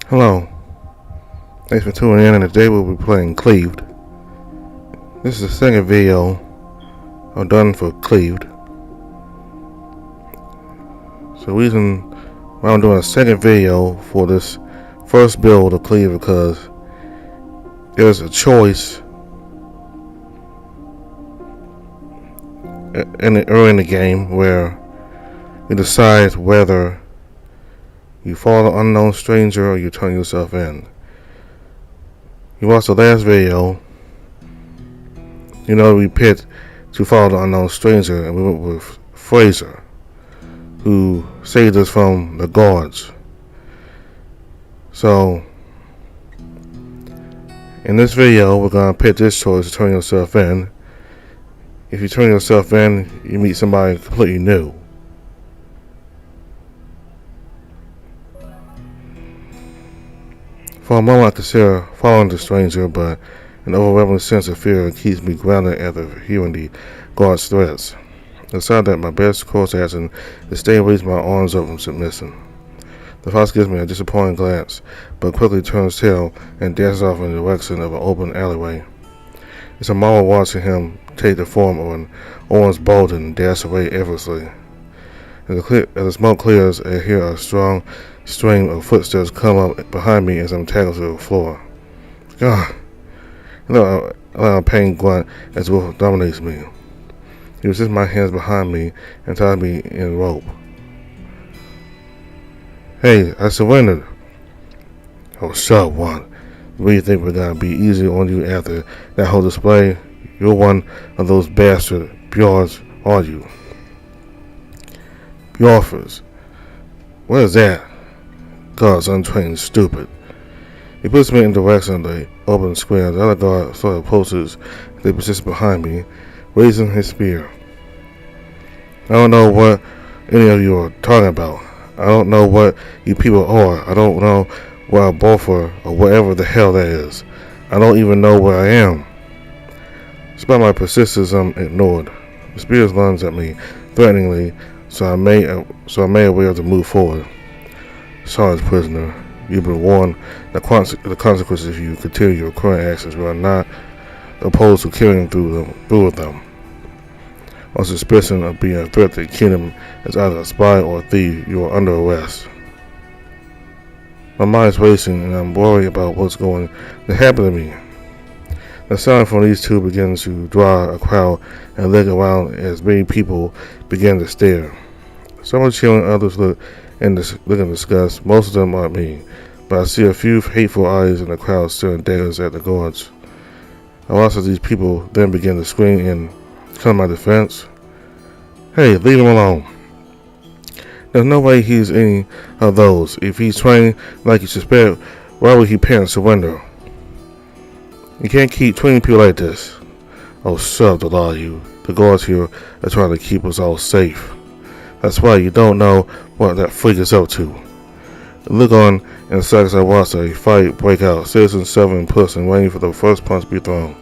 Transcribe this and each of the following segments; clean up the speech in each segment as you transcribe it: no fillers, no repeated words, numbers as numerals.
Hello, thanks for tuning in, and today we'll be playing Cleaved. This is the second video I've done for Cleaved. So the reason why I'm doing a second video for this first build of Cleaved because there's a choice early in the game where you decide whether you follow the unknown stranger or you turn yourself in. You watched the last video. You know we picked to follow the unknown stranger, and we went with Fraser, who saved us from the guards. So in this video we're gonna pick this choice to turn yourself in. If you turn yourself in, you meet somebody completely new. For a moment I consider following the stranger, but an overwhelming sense of fear keeps me grounded after hearing the guard's threats. I decided that my best course of action is stay and raise my arms up and submission. The fox gives me a disappointing glance, but quickly turns tail and dances off in the direction of an open alleyway. It's a marvel watching him take the form of an orange bolt and dash away effortlessly. As the smoke clears, I hear a strong stream of footsteps come up behind me as I'm tackled to the floor. God! I let a pain grunt as Wolf dominates me. He resists my hands behind me and ties me in rope. Hey, I surrendered. Oh, shut up, one. You really think we're gonna be easy on you after that whole display? You're one of those bastard Bjorns, aren't you? Bjorfers. What is that? God's untrained stupid. He puts me in the direction of the open square. The other guard sort of approaches. They persist behind me, raising his spear. I don't know what any of you are talking about. I don't know what you people are. I don't know where I'm both or whatever the hell that is. I don't even know where I am. Despite my persistence, I'm ignored. The spear lunges at me threateningly, so I may aware to move forward. Sorry, prisoner. You've been warned the consequences if you continue your current actions. We are not opposed to carrying through with them. On suspicion of being a threat to the kingdom as either a spy or a thief, you are under arrest. My mind is racing, and I'm worried about what's going to happen to me. The sound from these two begins to draw a crowd and look around as many people begin to stare. Some are cheering, others look in disgust. Most of them aren't me, but I see a few hateful eyes in the crowd staring daggers at the guards. I watch as these people then begin to scream and come to my defense. Hey, leave him alone. There's no way he's any of those. If he's trained like you suspect, why would he parent surrender? You can't keep treating people like this. Oh, shut up, the lot of you. The guards here are trying to keep us all safe. That's why you don't know what that freak is up to. I look on in the seconds I watch a fight break out. Citizens shoving and pushing, waiting for the first punch to be thrown.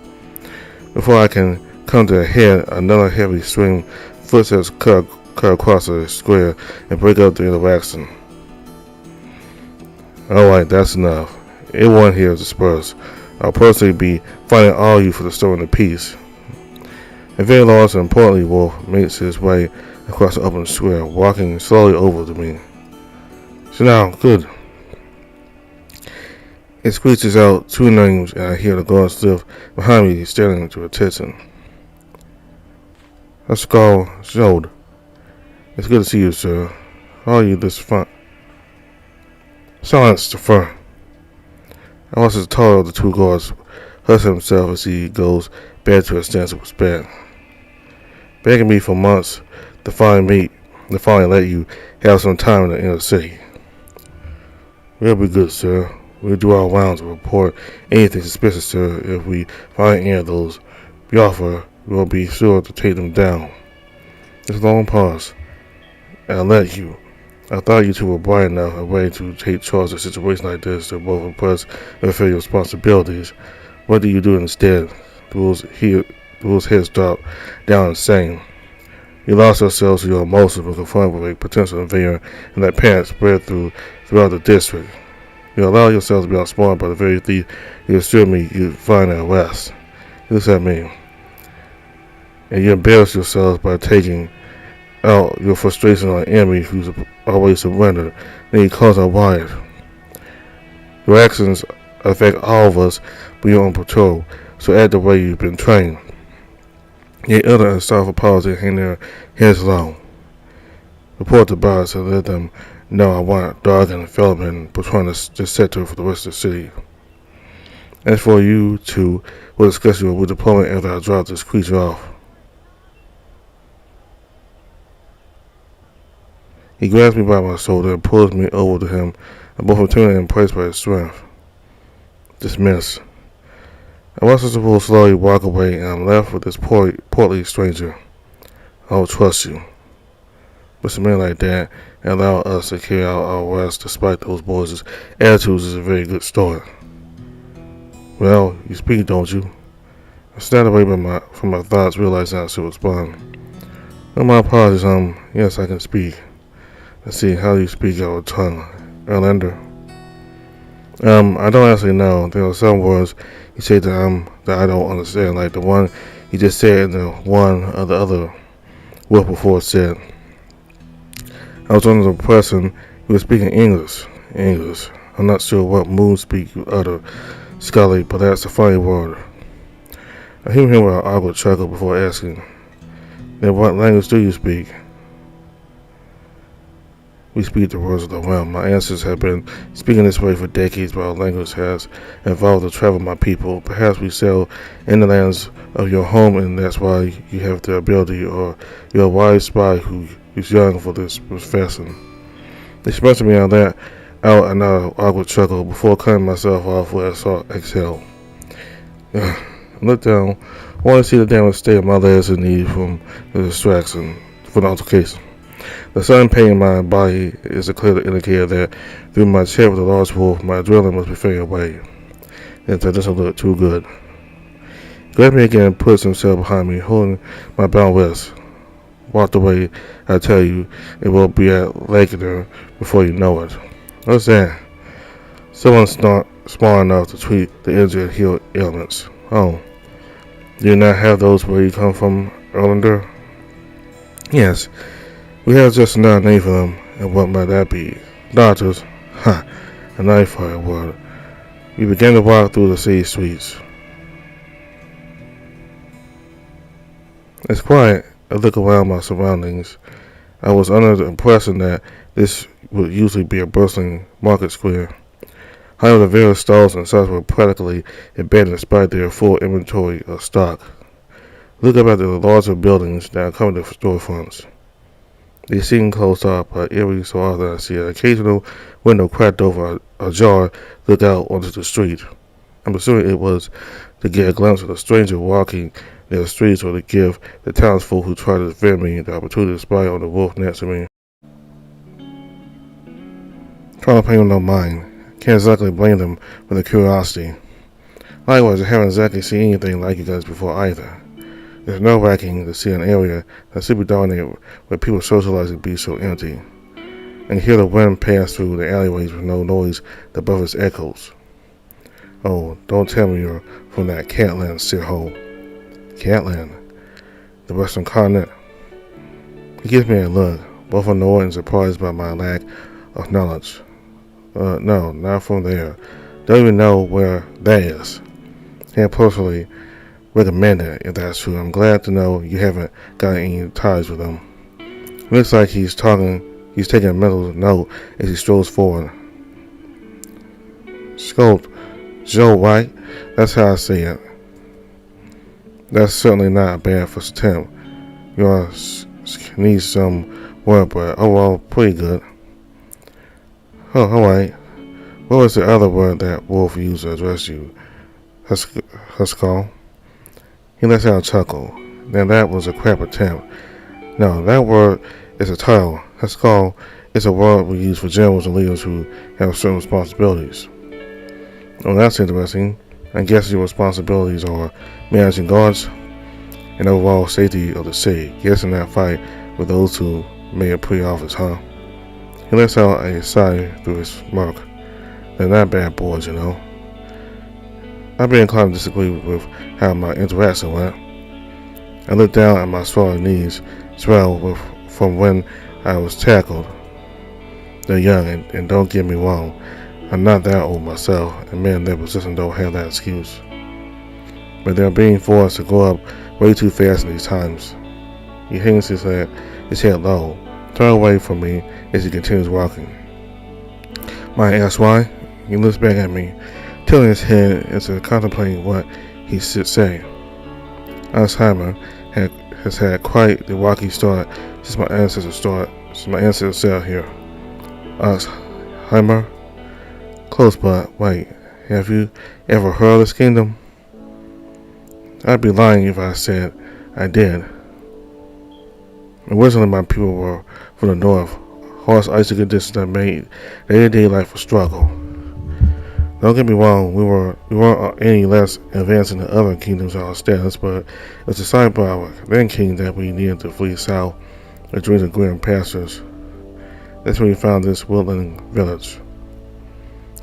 Before I can come to a head, another heavy stream footsteps cut across the square and break up the interaction. Alright, that's enough. Everyone here is dispersed. I'll personally be fighting all of you for restoring the peace. A very large and importantly wolf makes his way across the open square, walking slowly over to me. So now, good. It screeches out two names, and I hear the guards lift behind me, staring into attention. That's Skjoll. It's good to see you, sir. How are you this fun? Silence, the front. I watch the taller of the two guards hush himself as he goes back to a stance of respect. Begging me for months to finally let you have some time in the inner city. We'll be good, sir. We'll do our rounds and report anything suspicious, sir. If we find any of those Bjorfer, we'll be sure to take them down. There's a long pause. I'll let you. I thought you two were bright enough and ready to take charge of a situation like this to both impress and fulfill your responsibilities. What do you do instead? The wolf's heads drop down insane. You lost yourselves to your emotions when confronted with a potential invader, and that panic spread throughout the district. You allow yourselves to be outsmarted by the very thief you assured me you'd find at West. He looks at me, and you embarrass yourselves by taking out your frustration on an enemy who's always surrendered. Then he calls out Wyatt. Your actions affect all of us when you're on patrol, so act the way you've been trained. Yet utter a soft apology and hang their heads low. Report to Boss and let them know I want Dog and Feldman patrolling this sector for the rest of the city. As for you two, we'll discuss your redeployment after I drop this creature off. He grabs me by my shoulder and pulls me over to him, and both return impressed by his strength. Dismiss. I watch the bull slowly walk away, and I'm left with this portly stranger. I don't trust you. With a man like that, and allow us to carry out our arrest despite those boys' attitudes is a very good start. Well, you speak, don't you? I stand away from my thoughts, realizing I should respond. No, my apologies, yes, I can speak. Let's see, how do you speak our tongue? Erlander? I don't actually know. There are some words you say that I don't understand, like the one you just said and the one of the other word before said. I was under the impression you were speaking English. English. I'm not sure what moon speak you utter, Scully, but that's a funny word. I hear him with an awkward chuckle before asking, then what language do you speak? We speak the words of the realm. My ancestors have been speaking this way for decades, but our language has evolved to travel my people. Perhaps we sail in the lands of your home, and that's why you have the ability, or you're a wise spy who is young for this profession. They smashed me on that out another awkward chuckle before cutting myself off with a exhale. I look down. I want to see the damage state of my legs and knees from the distraction, from the altercation. The sudden pain in my body is a clear indicator that through my chat with the large wolf, my adrenaline must be fading away. That doesn't look too good. He grabbed me again and puts himself behind me, holding my bound wrist. Walked away, I tell you, it will be at Lakener before you know it. What's that? Someone's not smart enough to treat the injured and heal ailments. Oh. Do you not have those where you come from, Erlander? Yes. We have just another name for them, and what might that be? Doctors? Ha! A nice fire word. We began to walk through the city streets. It's quiet. I look around my surroundings. I was under the impression that this would usually be a bustling market square. However, the various stalls and such were practically abandoned despite their full inventory of stock. Look up at the larger buildings that cover the storefronts. They seem closed up, but every so often I see an occasional window cracked over ajar look out onto the street. I'm assuming it was to get a glimpse of the stranger walking near the streets or to give the townsfolk who tried to defend me the opportunity to spy on the wolf next to me. Trying to pay them no mind. Can't exactly blame them for their curiosity. Likewise, I haven't exactly seen anything like you guys before either. It's nerve-wracking to see an area that should be dominated where people socializing be so empty, and hear the wind pass through the alleyways with no noise that buffers echoes. Oh, don't tell me you're from that Catland shithole. Catland? The Western continent? He gives me a look, both annoyed and surprised by my lack of knowledge. No, not from there. Don't even know where that is. Can't personally recommend it, if that's true. I'm glad to know you haven't got any ties with him. It looks like he's taking a mental note as he strolls forward. Skjoll, Joe, right? That's how I say it. That's certainly not a bad first attempt. You'll need some work, but overall pretty good. Oh, alright. What was the other word that Wolf used to address you? Skjoll? He lets out a chuckle. Now that was a crap attempt. No, that word is a title. Skjoll is a word we use for generals and leaders who have certain responsibilities. Oh, that's interesting. I guess your responsibilities are managing guards and overall safety of the city. Guessing that fight with those who made a pre-office, huh? He lets out a sigh through his smirk. They're not bad boys, you know. I've been inclined to disagree with how my interaction went. I looked down at my swollen knees, swelled from when I was tackled. They're young, and don't get me wrong, I'm not that old myself, and men that position don't have that excuse. But they're being forced to grow up way too fast in these times. He hangs his head low, turned away from me as he continues walking. My ass why? He looks back at me, tilting his head as if contemplating what he should say. Alzheimer has had quite the rocky start since my ancestors settled here. Alzheimer? Close, but wait, have you ever heard of this kingdom? I'd be lying if I said I did. Originally, my people were from the north. Harsh icy conditions that made day-to-day life a struggle. Don't get me wrong, we weren't any less advanced than the other kingdoms in our status, but it's decided by our then king that we needed to flee south and join the green pastures. That's when we found this woodland village.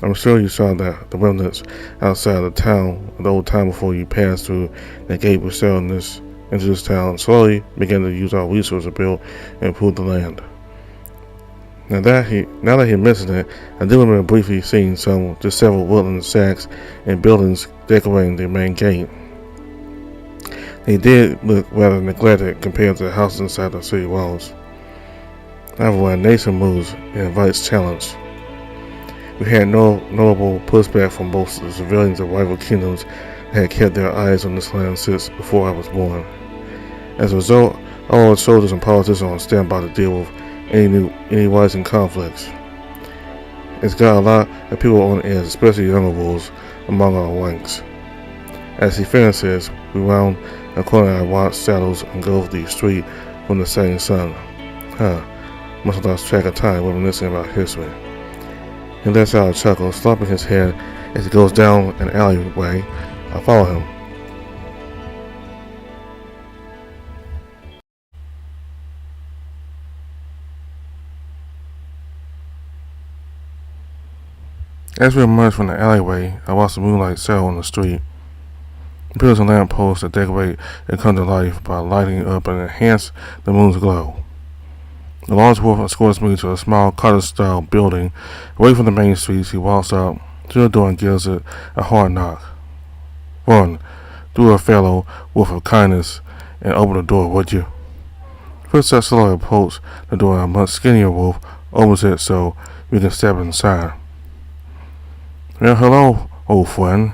I'm sure you saw the remnants outside the town, the old town before you passed through the gate we settled into this town and slowly began to use our resources to build and improve the land. Now that he mentioned it, I do remember briefly seeing several woodland shacks and buildings decorating the main gate. They did look rather neglected compared to the houses inside the city walls. However, when a nation moves, it invites challenge. We had no notable pushback from both the civilians of rival kingdoms that had kept their eyes on this land since before I was born. As a result, all our soldiers and politicians are on standby to deal with any rising conflicts. It's got a lot of people on edge, especially younger wolves, among our ranks. As he finishes, we round a corner and watch shadows engulf the street from the setting sun. Must have lost track of time reminiscing about history. He lets out a chuckle, slapping his head as he goes down an alleyway. I follow him. As we emerge from the alleyway, I watch the moonlight settle on the street. The pillars and lampposts that decorate and come to life by lighting up and enhance the moon's glow. The large wolf escorts me to a small cottage-style building. Away from the main streets, he walks up to the door and gives it a hard knock. Run, do a fellow wolf of kindness, and open the door, would you? Footsteps slowly approach the door, and a much skinnier wolf opens it so we can step inside. Well, hello, old friend.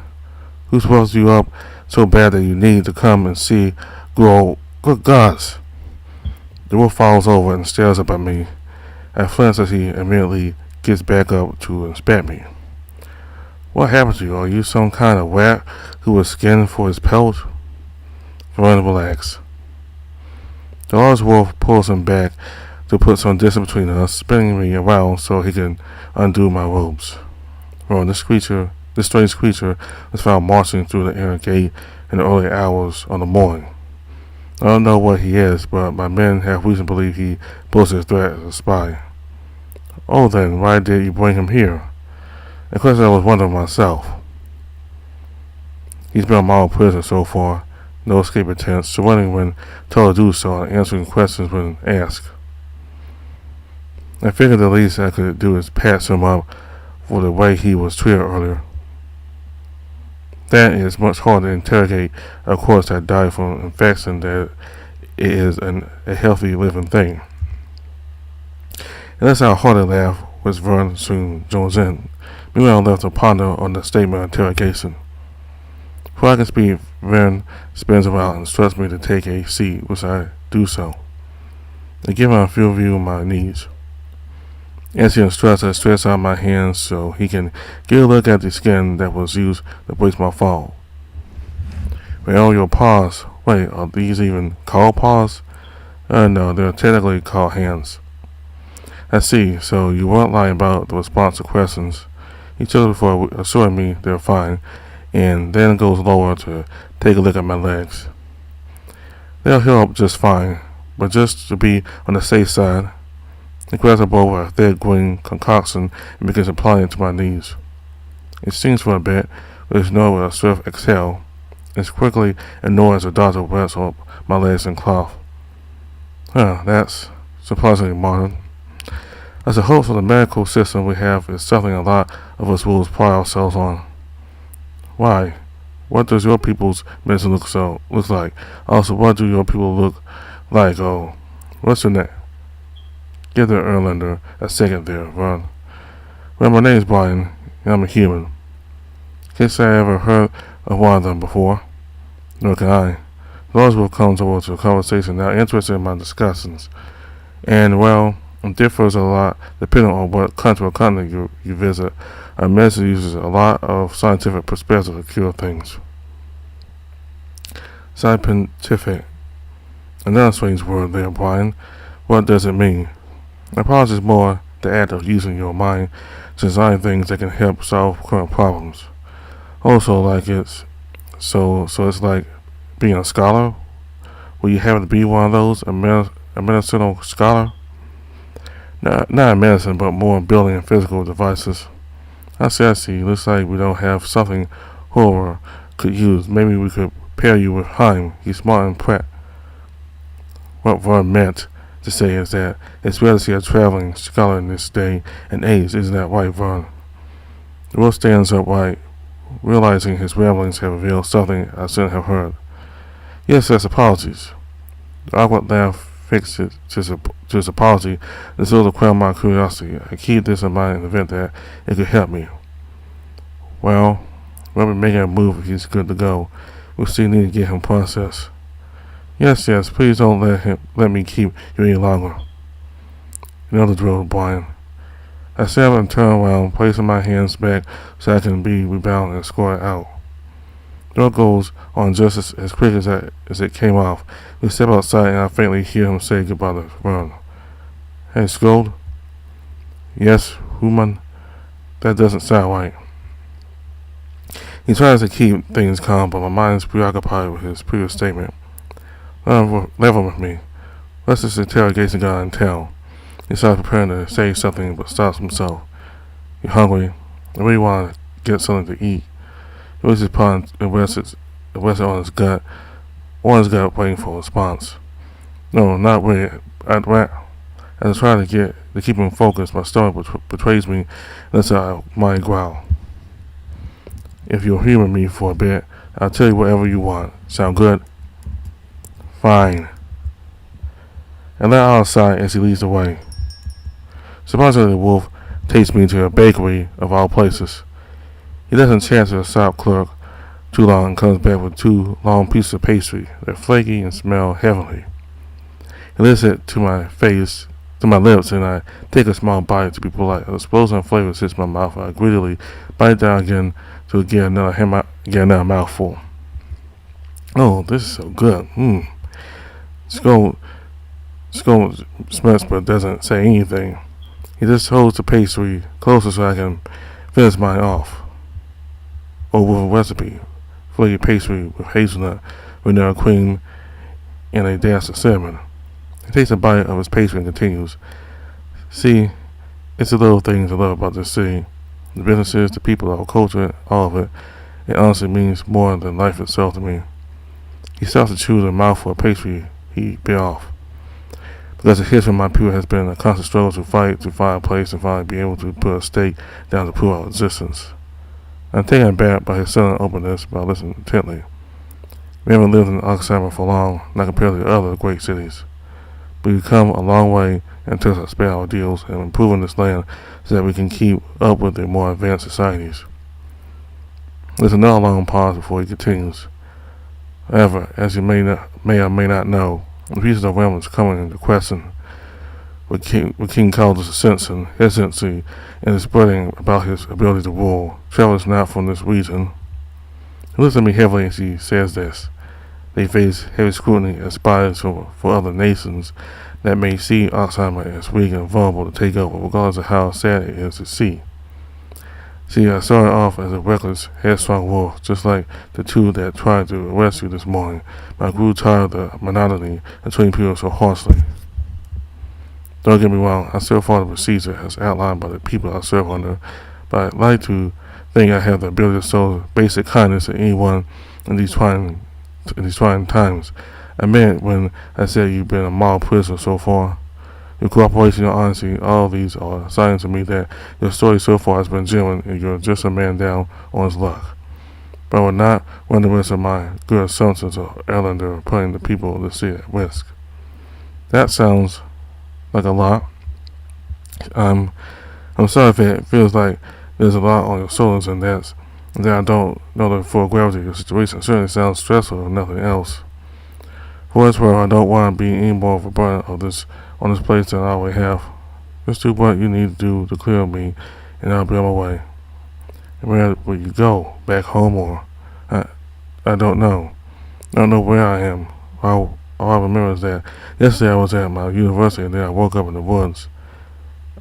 Who supposed you up so bad that you need to come and see Skjoll? Good gods! The wolf falls over and stares up at me. I flinch as he immediately gets back up to inspect me. What happened to you? Are you some kind of rat who was skinned for his pelt? Vern relax. The large wolf pulls him back to put some distance between us, spinning me around so he can undo my robes. Well, this strange creature was found marching through the inner gate in the early hours of the morning. I don't know what he is, but my men have reason to believe he poses a threat as a spy. Oh then, why did you bring him here? A question I was wondering myself. He's been a model prisoner so far, no escape attempts, surrendering when told to do so and answering questions when asked. I figured the least I could do is patch him up for the way he was treated earlier. That is much harder to interrogate a corpse that died from infection than it is a healthy living thing. And that's how hard I laugh, which Vern soon joins in. Meanwhile, I'm left to ponder on the statement of interrogation. Before I can speak, Vern spins around and instructs me to take a seat, which I do so. I give him a full view of my knees. As he instructs, I stretch out my hands so he can get a look at the skin that was used to brace my fall. Well, your paws. Wait, are these even called paws? No, they're technically called hands. I see, so you weren't lying about the response to questions. He chokes before assuring me they're fine, and then goes lower to take a look at my legs. They'll heal up just fine, but just to be on the safe side, he grabs a bowl of a thick green concoction and begins applying it to my knees. It stings for a bit, but it's no with a swift exhale. It's quickly ignored as the doctor wets up my legs in cloth. That's surprisingly modern. I suppose for the medical system we have is something a lot of us wolves pride ourselves on. Why? What does your people's medicine look like? Also, what do your people look like? Oh, what's your name? Give the Erlander a second there, Ron. Well, my name's Brian, and I'm a human. Can't say I ever heard of one of them before. Nor can I. Those will come towards the conversation now interested in my discussions. And, well, it differs a lot depending on what country or continent you visit. Our medicine uses a lot of scientific perspective to cure things. Scientific. Another strange word there, Brian. What does it mean? Apology is more the act of using your mind to design things that can help solve current problems. Also, like it's like being a scholar. Will you happen to be one of those, a medicinal scholar? Not in medicine, but more in building and physical devices. I see. Looks like we don't have something Horror could use. Maybe we could pair you with Heim. He's smart and Pratt. What Vern meant to say is that it's rare to see a traveling scholar in this day and age. Isn't that right, Vern? Will stands upright, realizing his ramblings have revealed something I shouldn't have heard. Yes, apologies. The awkward laugh fixed it to his apology, and so to quell my curiosity. I keep this in mind in the event that it could help me. Well, we'll be making a move if he's good to go. We still need to get him processed. Yes, please don't let me keep you any longer. Another drill, Brian. I sat up and turned around, placing my hands back so I can be rebound and score it out. The door goes on just as quick as it came off. We step outside and I faintly hear him say goodbye to Vern. Hey, Skjoll? Yes, Human? That doesn't sound right. He tries to keep things calm, but my mind is preoccupied with his previous statement. Level with me. What's this interrogation guy in town? He starts preparing to say something, but stops himself. You hungry? I really want to get something to eat. He raises his paw and rests it on his gut, waiting for a response. No, not really. As I try to keep him focused, my stomach betrays me, and lets out my growl. If you'll humor me for a bit, I'll tell you whatever you want. Sound good? Fine. And let out a sigh as he leads the way. Surprisingly, the wolf takes me to a bakery of all places. He doesn't chance to the shop clerk too long and comes back with 2 long pieces of pastry. They're flaky and smell heavenly. He lifts it to my lips, and I take a small bite to be polite. An explosion of flavor hits my mouth, and I greedily bite down again to get another mouthful. Oh, this is so good. Skjoll smirks but doesn't say anything. He just holds the pastry closer so I can finish mine off. Or with a recipe. Flaky pastry with hazelnut, vanilla cream, and a dash of cinnamon. He takes a bite of his pastry and continues. See, it's the little things I love about this city. The businesses, the people, our culture, all of it. It honestly means more than life itself to me. He starts to chew the mouthful of pastry he bit off. Because the history of my people has been a constant struggle to find a place and finally be able to put a stake down to prove our existence. I'm taken aback by his sudden openness, but I listen intently. We haven't lived in Alexander for long, not compared to the other great cities. But we've come a long way and took us to spare our deals and improving this land so that we can keep up with the more advanced societies. There's another long pause before he continues. However, as you may or may not know, the pieces of realm is coming into question. What King calls a sense and hesitancy and is spreading about his ability to rule. Travelers not from this region. He looks at me heavily as he says this. They face heavy scrutiny as spies for other nations that may see Alzheimer as weak and vulnerable to take over, regardless of how sad it is to see. See, I started off as a reckless, headstrong wolf, just like the 2 that tried to arrest you this morning, but I grew tired of the monotony of treating people so harshly. Don't get me wrong, I still follow the procedure as outlined by the people I serve under, but I'd like to think I have the ability to show basic kindness to anyone in these trying times. I meant when I said you've been a model prisoner so far. Your cooperation and honesty, all of these are signs to me that your story so far has been genuine and you're just a man down on his luck. But I would not run the risk of my good assumptions of Erlander putting the people of the city at risk. That sounds like a lot. I'm sorry if it feels like there's a lot on your shoulders and that I don't know the full gravity of the situation. It certainly sounds stressful if nothing else. For what it's worth, I don't want to be any more of a burden on this place than I already have. Just do what you need to do to clear me, and I'll be on my way. And where will you go? Back home or I don't know. I don't know where I am. All I remember is that yesterday I was at my university and then I woke up in the woods.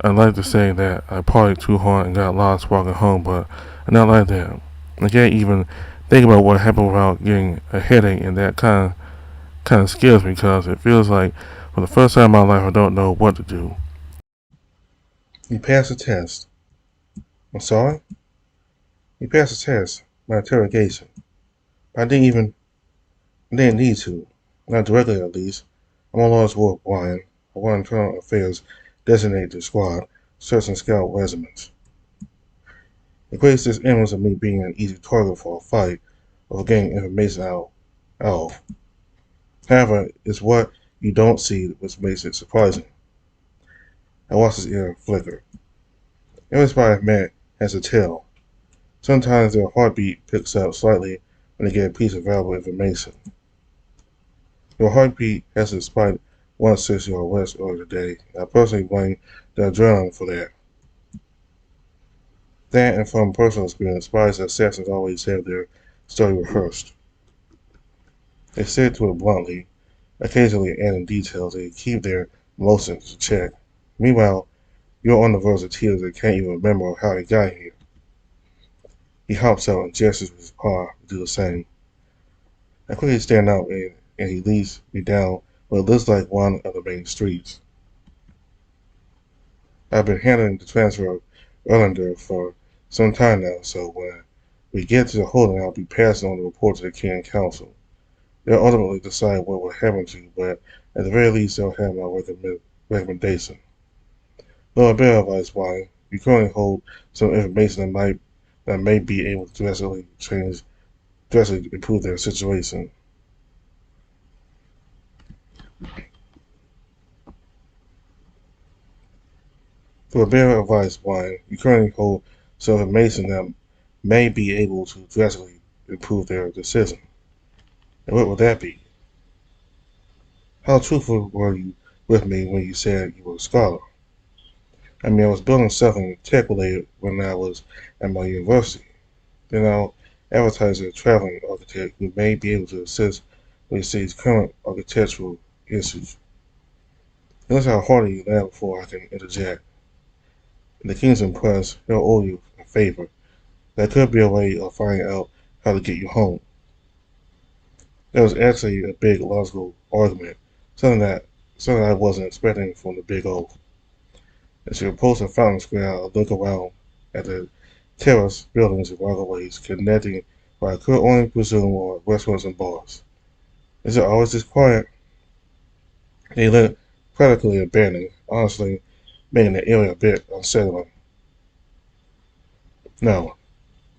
I'd like to say that I partied too hard and got lost walking home, but I'm not like that. I can't even think about what happened without getting a headache, and that kind of scares me because it feels like for the first time in my life I don't know what to do. You passed the test. I'm sorry? You passed the test. My interrogation. I didn't need to. Not directly, at least. I'm on Lord's work, Brian. I want internal affairs designated the squad, search and scout residents. It creates this image of me being an easy target for a fight or for getting information out of. However, it's what you don't see which makes it surprising. I watch his ear flicker. Every spy I've met has a tail. Sometimes their heartbeat picks up slightly when they get a piece of valuable information. Your heartbeat has to spike 160 or less earlier today, and I personally blame the adrenaline for that. That and from personal experience, spies and assassins always have their story rehearsed. They say it to it bluntly, occasionally adding details they keep their emotions in check. Meanwhile, you're on the verge of tears and can't even remember how he got here. He hops out and gestures with his paw to do the same. I quickly stand up and he leads me down what looks like one of the main streets. I've been handling the transfer of Erlander for some time now, so when we get to the holding, I'll be passing on the report to the King and Council. They'll ultimately decide what will happen to you, but at the very least, they'll have my recommendation. Though a bit of advice, why you currently hold some information that may be able to drastically improve their situation. For a bit of advice, Brian, you currently hold some information that may be able to drastically improve their decision. And what would that be? How truthful were you with me when you said you were a scholar? I mean, I was building something tech-related when I was at my university. Then I'll advertise a traveling architect who may be able to assist with the city's current architectural issues. Notice how harder you laugh before I can interject. In the King's impressed, he'll owe you a favor. That could be a way of finding out how to get you home. There was actually a big logical argument, something I wasn't expecting from the big oak. As you approach the fountain square, I look around at the terrace buildings and walkways connecting what I could only presume were restaurants and bars. Is it always this quiet? They look practically abandoned, honestly making the area a bit unsettling. No,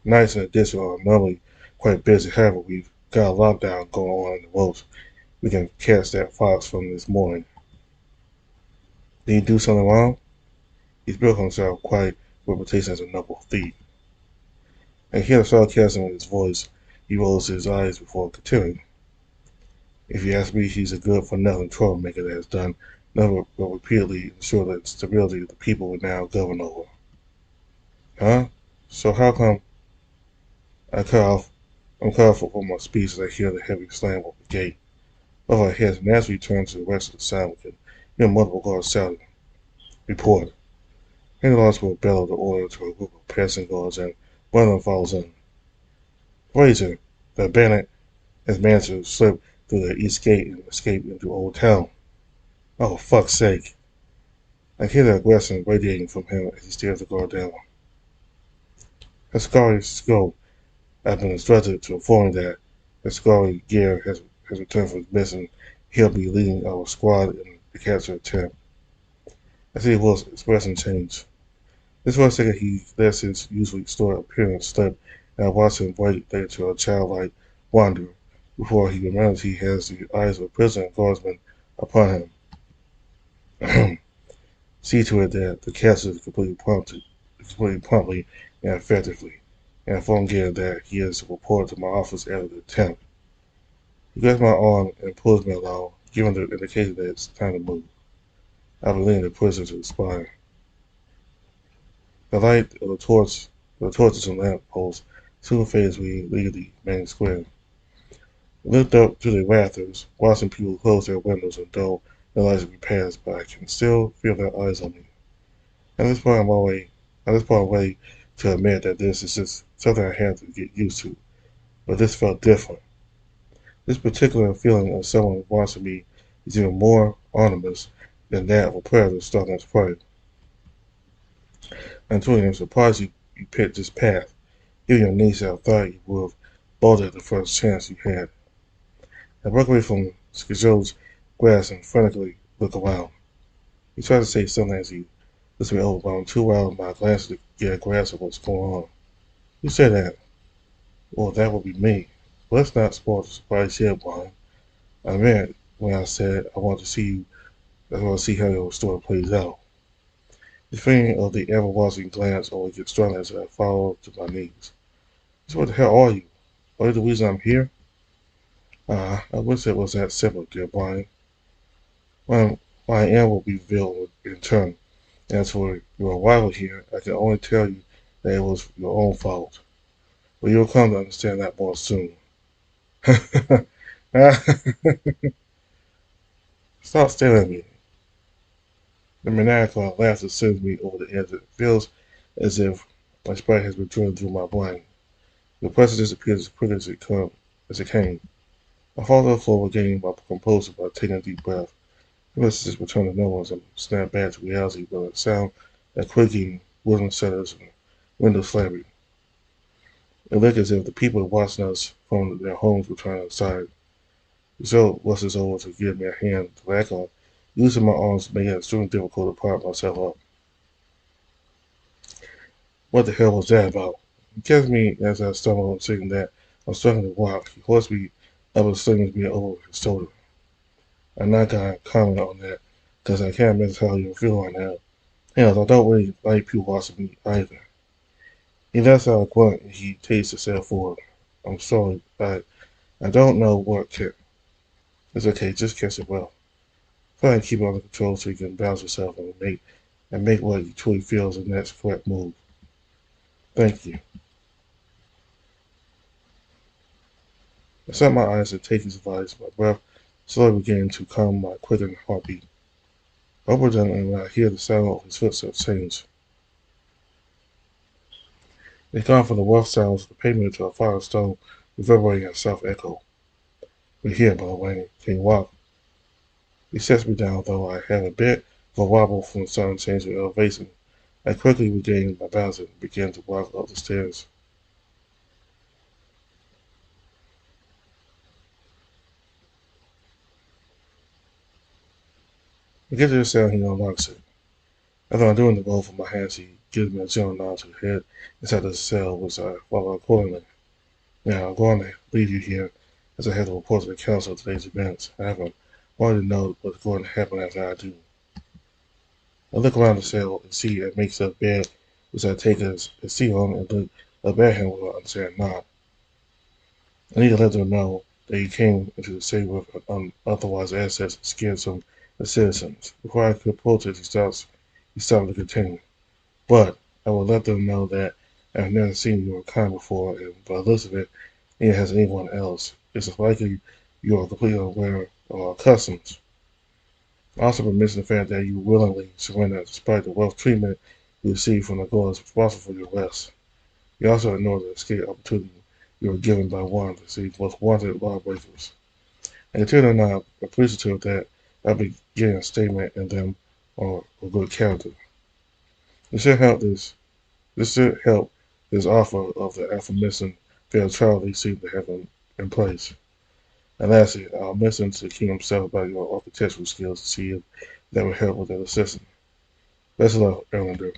nights in addition are normally quite busy. However, we've got a lockdown going on in the ropes. We can catch that fox from this morning. Did he do something wrong? He's built himself quite a reputation as a noble thief. I hear the sarcasm in his voice. He rolls his eyes before continuing. If you ask me, he's a good-for-nothing troublemaker that has done nothing but repeatedly ensure the stability of the people we now govern over. Huh? So how come I'm cut off from my speech as I hear the heavy slam of the gate. Both our heads naturally turn to the rest of the sound we can hear multiple guards shouting. Report. Many guards will bellow the order to a group of passing guards and one of them follows in. Fraser, the bandit, has managed to slip through the east gate and escape into Old Town. Oh, fuck's sake. I hear the aggression radiating from him as he stares the guard down. Skjoll has been instructed to inform me that Skjoll gear has returned from his mission. He'll be leading our squad in the capture attempt. I see Will's expression change. Just for a second, he lets his usually stoic appearance slip, and I watch him break into a childlike wonder before he remembers he has the eyes of a prisoner guardsman upon him. See to it that the capture is completely promptly and effectively, and inform Gator that he is to report to my office after the attempt. He grabs my arm and pulls me along, giving the indication that it's time to move. I be leading the prisoner to the spine. The light of the torches and lamp posts soon fades as we leave the main square. We looked up to the rafters, watching people close their windows and dull the lights as we pass, but I can still feel their eyes on me. At this point, I'm ready to admit that this is just something I have to get used to. But this felt different. This particular feeling of someone watching me is even more ominous than that of a predator stalking its prey. I'm truly surprised you picked this path. Even your niece I thought you would have bolted at the first chance you had. I broke away from Skjoll's grasp and frantically looked around. He tried to say something as he lifts me over, but I'm too wild in my glance to get a grasp of what's going on. Who said that? Well, that would be me. But let's not spoil the surprise yet, Brian. I meant when I said I want to see you, I want to see how your story plays out. The feeling of the ever-watching glance only gets stronger as I fall to my knees. So what the hell are you? Are you the reason I'm here? I wish it was that simple, dear Brian. My, my end will be revealed in turn. As for your arrival here, I can only tell you that it was your own fault. But you'll come to understand that more soon. Stop staring at me. The maniacal laughter sends me over the edge. It feels as if my sprite has been driven through my brain. The pressure disappears as quickly as it came. I fall to the floor, regaining my composure by taking a deep breath. The messages return to no one as I snap back to reality with a sound of creaking wooden shutters and windows slamming. It looked as if the people watching us from their homes were trying inside. So rushes over to give me a hand to back on, using my arms to make it extremely difficult to prop myself up. What the hell was that about? He catches me as I stumble and saying that I'm struggling to walk. He holds me up and slings me over his shoulder. I'm not gonna comment on that because I can't imagine how you feel right now. Hell, I don't really like people watching me either. He lets out a grunt and he takes a step forward. I'm sorry, I don't know what can. It's okay, just catch it well. Try and keep it under control so you can balance yourself and make what you truly feel is the next correct move. Thank you. I shut my eyes and take his advice, my breath slowly beginning to calm my quickened heartbeat. I open them and when I hear the sound of his footsteps change. They've gone from the rough sounds of the pavement to a fire stone reverberating a soft echo. We're here, by the way. Can you walk? He sets me down, though I have a bit of a wobble from the sudden change of elevation. I quickly regain my balance and begin to walk up the stairs. I get to the sound, he unlocks it. After I'm doing the roll for my hands, he gives me a gentle nod to the head inside the cell, which I follow accordingly. Now, I'm going to leave you here as I have to report to the council of today's events. I haven't already know what's going to happen after I do. I look around the cell and see a makes up bed, which I take a seat on and look up at him with an understanding nod. I need to let them know that he came into the city with unauthorized assets and scared some of the citizens. Before I could protest, he started to continue. But I will let them know that I've never seen your kind before, and by the looks of it, neither has anyone else. It's likely you are completely unaware of our customs. I also mention the fact that you willingly surrendered despite the rough treatment you received from the guards responsible for your arrest. You also ignored the escape opportunity you were given by one of the city's most wanted lawbreakers. I continue to not appreciative that I'll be getting a statement in them or a good character. This should help His offer of the aforementioned fair trial they seem to have in place. And lastly, I'll mention to the king himself about your architectural skills to see if that would help with that assessment. Best of luck, Erlander.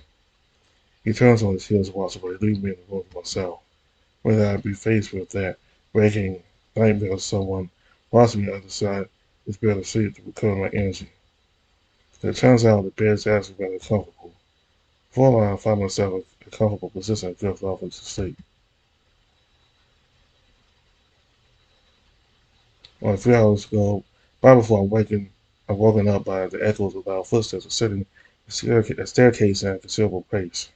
He turns on his heels and walks away, leaving me in the room to myself. Whether I be faced with that waking nightmare of someone watching me on the other side, it's better to sleep to recover my energy. It turns out the bed is actually rather comfortable. For a while, I find myself in a comfortable position and drift off into sleep. Only 3 hours ago, right before I'm woken up by the echoes of loud footsteps ascending a staircase at a considerable pace.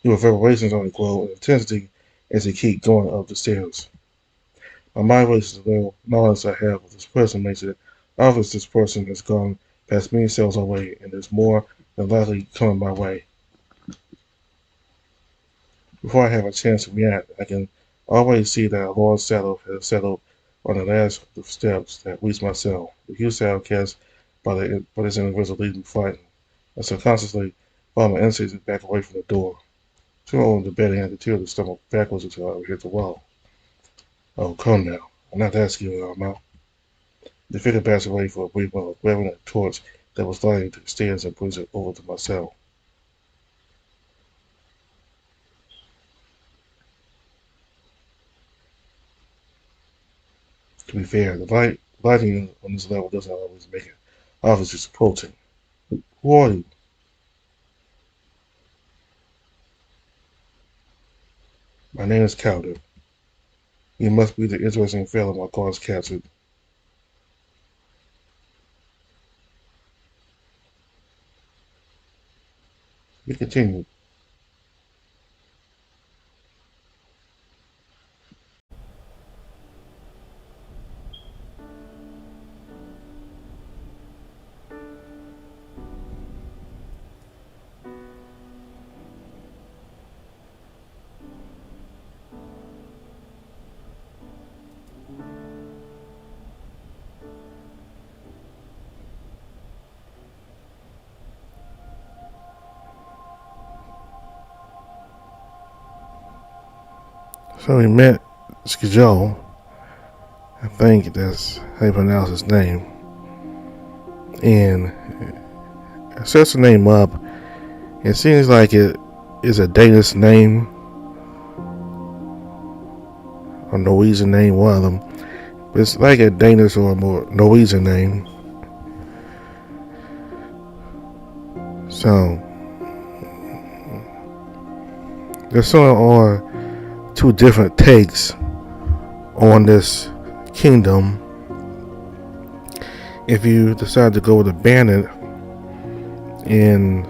Your reverberations only grow in intensity as you keep going up the stairs. My mind races a little knowledge I have of this person makes it obvious this person has gone past many cells away and there's more than likely coming my way. Before I have a chance to react, I can already see that a large shadow has settled on the last of the steps that reach my cell. The huge shadow cast by this individual leaves me frightened. I subconsciously follow my instincts and back away from the door. Turn over the bed and had to tear the stomach backwards until I hit the wall. Oh, come now. I'm not that scared, am I? The figure backs away for a brief moment, grabbing a torch that was lighting the stairs and brings it over to my cell. To be fair, the lighting on this level doesn't always make it obvious it's approaching. Who are you? My name is Calder. You must be the interesting fellow my car's captured. We continue. So we met Skjoll. I think that's how you pronounce his name. And I searched the name up. It seems like it is a Danish name, or Norwegian name, one of them. But it's like a Danish or a more Norwegian name. So there's sort of two different takes on this kingdom. If you decide to go with a bandit and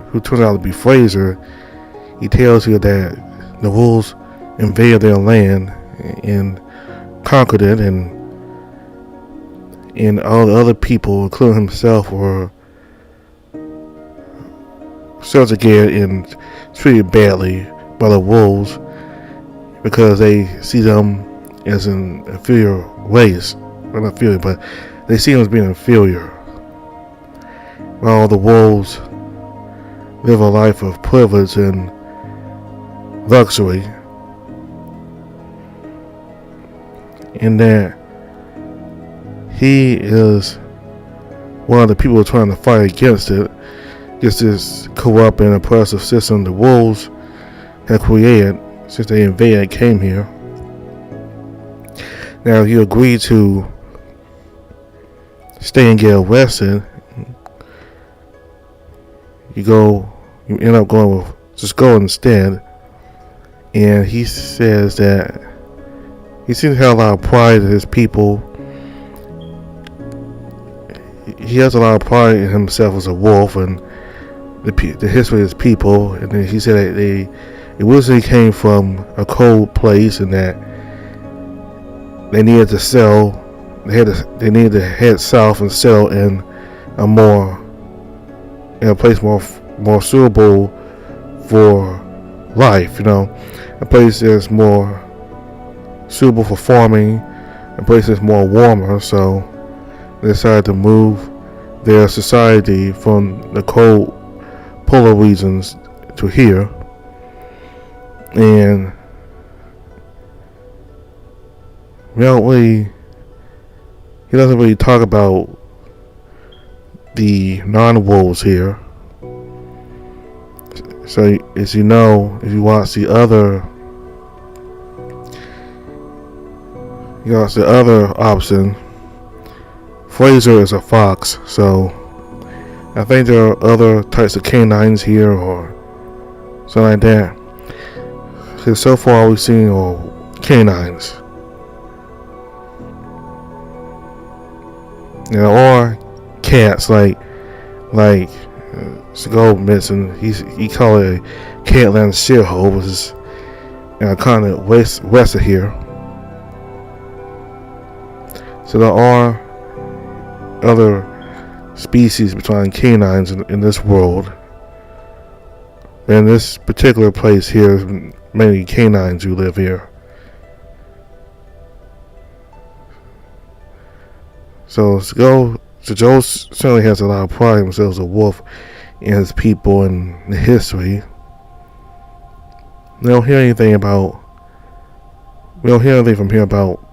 who turns out to be Fraser, he tells you that the wolves invaded their land and conquered it, and all the other people, including himself, were subjugated and treated badly by the wolves because they see them as an inferior race. Well, not inferior, but they see them as being inferior. While the wolves live a life of privilege and luxury, in that he is one of the people trying to fight against it, against this corrupt and oppressive system the wolves have created since they invaded and came here. Now, if you agree to stay and get arrested, you end up going with Skjoll instead. And he says that he seems to have a lot of pride in his people. He has a lot of pride in himself as a wolf and the history of his people. And then he said that they originally came from a cold place and that they needed to sell. They needed to head south and settle in a place more suitable for life. A place that's more suitable for farming, a place that's more warmer. So they decided to move their society from the cold polar regions to hear. And he doesn't really talk about the non-wolves here. So, as you know, if you watch the other option, Fraser is a fox, so I think there are other types of canines here or something like that. Because so far all we've seen are canines. Or cats, like Skjoll mentioned. He called it a Catland shithole, which is kind of west of here. So there are other species between canines in this world. And this particular place here is many canines who live here. So Skjoll certainly has a lot of pride in himself as a wolf and his people and the history. We don't hear anything from here about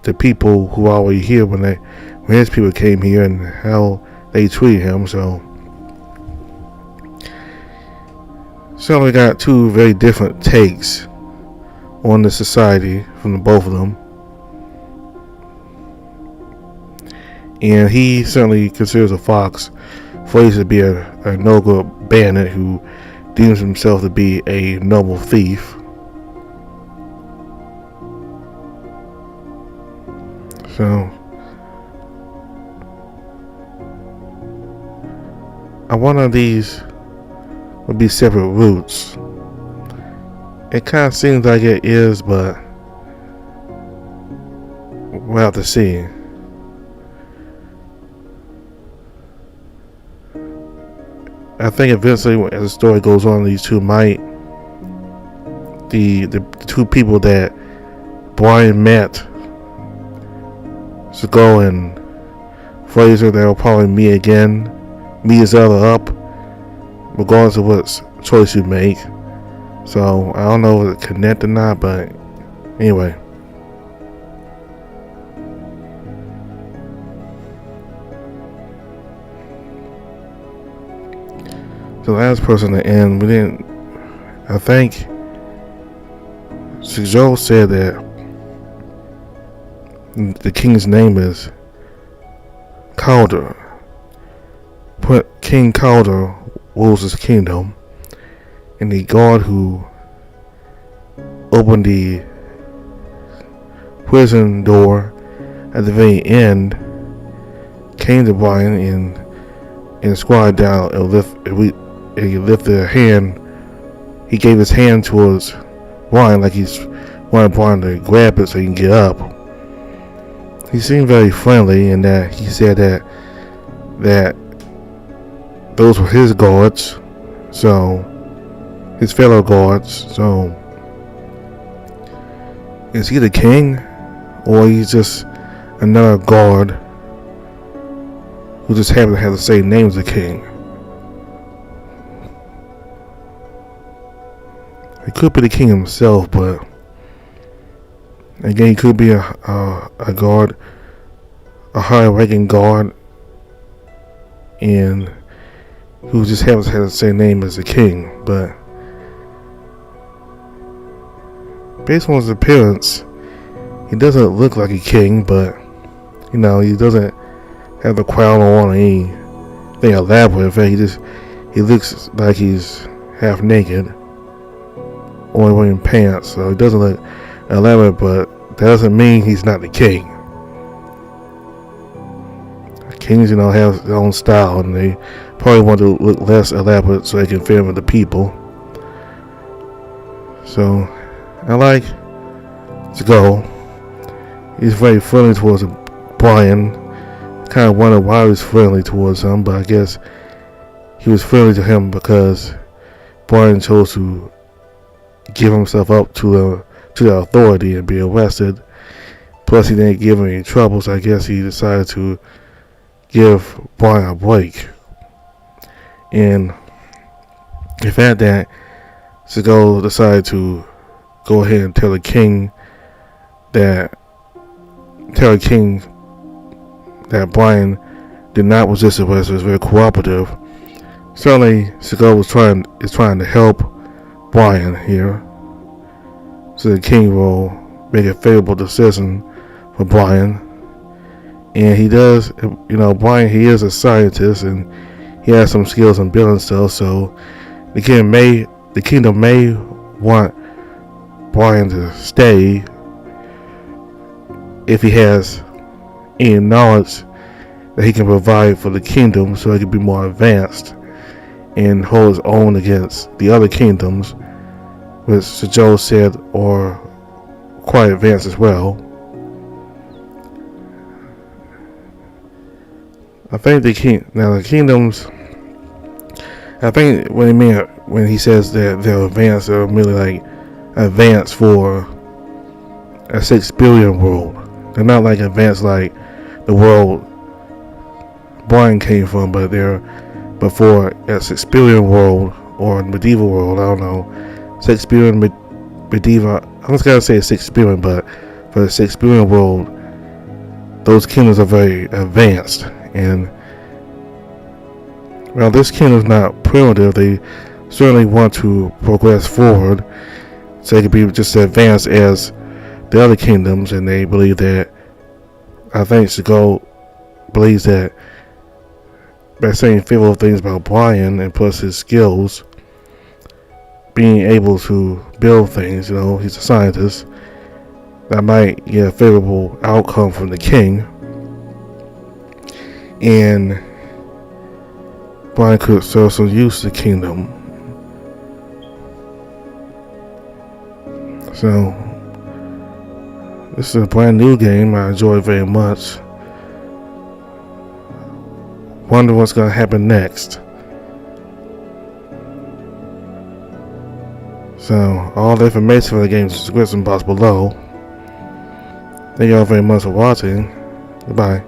the people who are already here when his people came here and how they treated him. So certainly got two very different takes on the society from the both of them. And he certainly considers a fox Fraser to be a noble bandit who deems himself to be a noble thief. So one of these would be separate routes. It kind of seems like it is, but we'll have to see. I think eventually, as the story goes on, these two might, the two people that Brian met, Skjoll and Fraser, they'll probably meet again, meet each other up, regardless of what choice you make. So I don't know if it's connect or not, but anyway. The last person to end, I think Skjoll said that the king's name is Calder. But King Calder rules his kingdom, and the guard who opened the prison door at the very end came to Brian and squatted down and he lifted a hand. He gave his hand towards Brian like he's wanted Brian to grab it so he can get up. He seemed very friendly in that he said that those were his guards, so his fellow guards. So is he the king, or he's just another guard who just happened to have the same name as the king? He could be the king himself, but again, he could be a guard, a high-ranking guard, and who just happens to have the same name as the king. But based on his appearance, he doesn't look like a king, but he doesn't have the crown on or anything elaborate. In fact, he looks like he's half naked, only wearing pants, so he doesn't look elaborate, but that doesn't mean he's not the king. Kings, have their own style, and they probably want to look less elaborate so they can fit with the people. So, I like Skjoll. He's very friendly towards Brian. Kind of wondered why he was friendly towards him, but I guess he was friendly to him because Brian chose to give himself up to the authority and be arrested. Plus, he didn't give him any trouble, so I guess he decided to give Brian a break. And in fact, that Skjoll decided to go ahead and tell the king that Brian did not resist arrest, was very cooperative. Certainly, Skjoll is trying to help Brian here, so the king will make a favorable decision for Brian. And he does, Brian, he is a scientist and he has some skills in building stuff, so the kingdom may want Brian to stay if he has any knowledge that he can provide for the kingdom, so he can be more advanced and hold his own against the other kingdoms, which Skjoll said are quite advanced as well. I think the kingdoms. I think when he says that they're advanced, they're really like advanced for a 6 billion world. They're not like advanced like the world Brian came from, but for a 6 billion world or medieval world. I don't know, 6 billion medieval. I was gonna say 6 billion, but for the 6 billion world, those kingdoms are very advanced. And while this kingdom is not primitive, they certainly want to progress forward so they can be just as advanced as the other kingdoms. And they believe that, I think Skjoll believes that by saying favorable things about Brian and plus his skills, being able to build things, he's a scientist, that might get a favorable outcome from the king. And Brian could serve some use to the kingdom. So this is a brand new game I enjoy very much. Wonder what's going to happen next. So all the information for the game is in the description box below. Thank you all very much for watching. Goodbye.